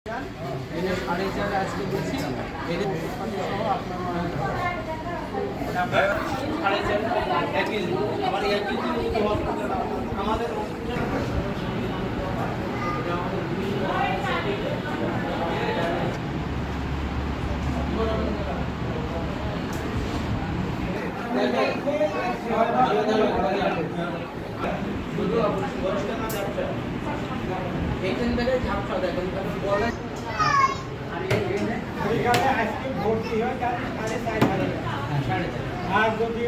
আজকে বলছি আমাদের এখান থেকে ঝাপসা দেখেন বলে আজকে ভর্তি হয় 4:30 আর যদি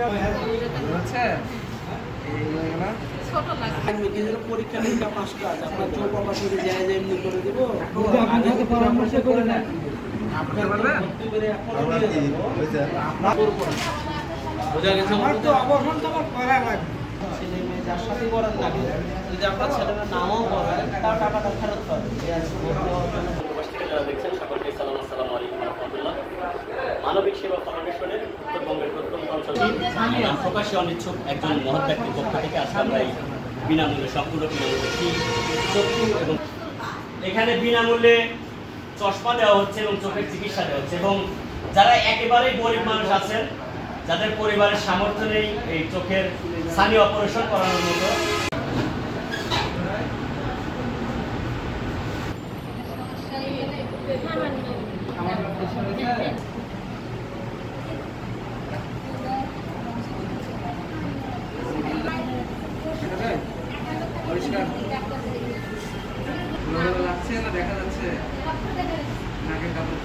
হচ্ছে পরীক্ষা নিরীক্ষা পাস কাজ আপনার চৌপা পাশে যায় যে এমনি করে দিব আগে পরামর্শ করে না আপনার ভর্তি করে আপনার বোঝা গেছে আমার তো অবসর তো আমার করা লাগবে ছেলে মেয়ে যার সাথে করার লাগে যদি আপনার ছেলেরা নামও করে তার টাকাটা ফেরত পাবে যারা দেখছেন সকলকে সালাম আসসালামু আলাইকুম রাহমাতুল্লাহ। মানবিক সেবা ফাউন্ডেশনের উত্তরবঙ্গের প্রত্যন্ত অঞ্চল প্রকাশ্যে অনিচ্ছুক একজন মহৎ ব্যক্তির পক্ষ থেকে আজকে আমরা এই বিনামূল্যে সম্পূর্ণ বিনামূল্যে চক্ষু এবং এখানে বিনামূল্যে চশমা দেওয়া হচ্ছে এবং চোখের চিকিৎসা দেওয়া হচ্ছে এবং যারা একেবারেই গরিব মানুষ আছেন যাদের পরিবারের সামর্থ্য নেই এই চোখের স্থানীয় অপারেশন করানোর মতো লাগছে না দেখা যাচ্ছে নাকের কাপড়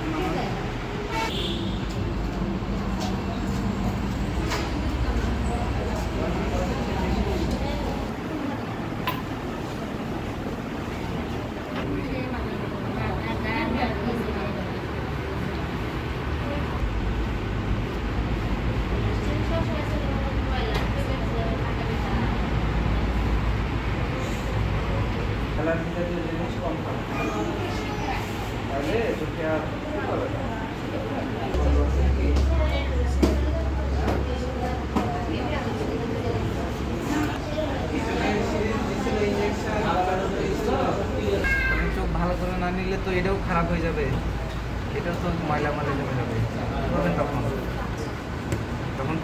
খেলার ভিতরে জিনিস কম খাবে তাহলে চোখে আর চোখ ভালো করে না নিলে তো এটাও খারাপ হয়ে যাবে এটাও তো ময়লা ময়লা জমে যাবে তখন তখন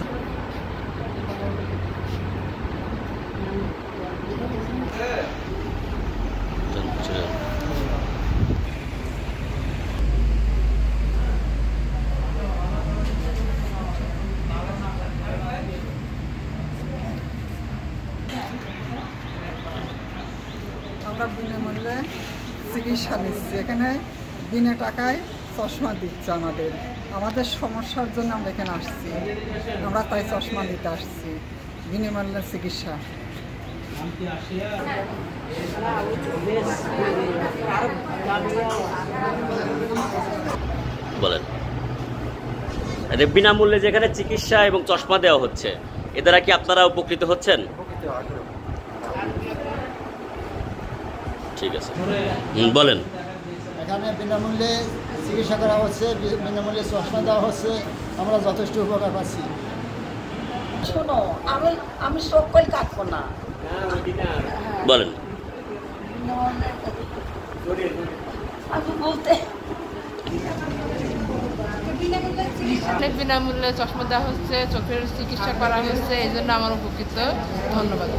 আমরা বিনামূল্যে চিকিৎসা নিচ্ছি এখানে বিনা টাকায় চশমা দিচ্ছে আমাদের সমস্যার জন্য আমরা এখানে আসছি আমরা তাই চশমা নিতে আসছি বিনামূল্যে চিকিৎসা বলেন বিনামূল্যে যেখানে চিকিৎসা এবং চশমা দেওয়া হচ্ছে এ দ্বারা কি আপনারা উপকৃত হচ্ছেন? ঠিক আছে বলেন। এখানে বিনামূল্যে চিকিৎসা করা হচ্ছে, বিনামূল্যে চশমা দেওয়া হচ্ছে, আমরা যথেষ্ট উপকার পাচ্ছি। শোনো আমি সকল কাটবো না বলেন আমি বলতে বিনামূল্যে চশমা দেওয়া হচ্ছে, চোখের চিকিৎসা করা হচ্ছে, এই জন্য আমার উপকৃত। ধন্যবাদ।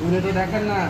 দূরে তো দেখেন না।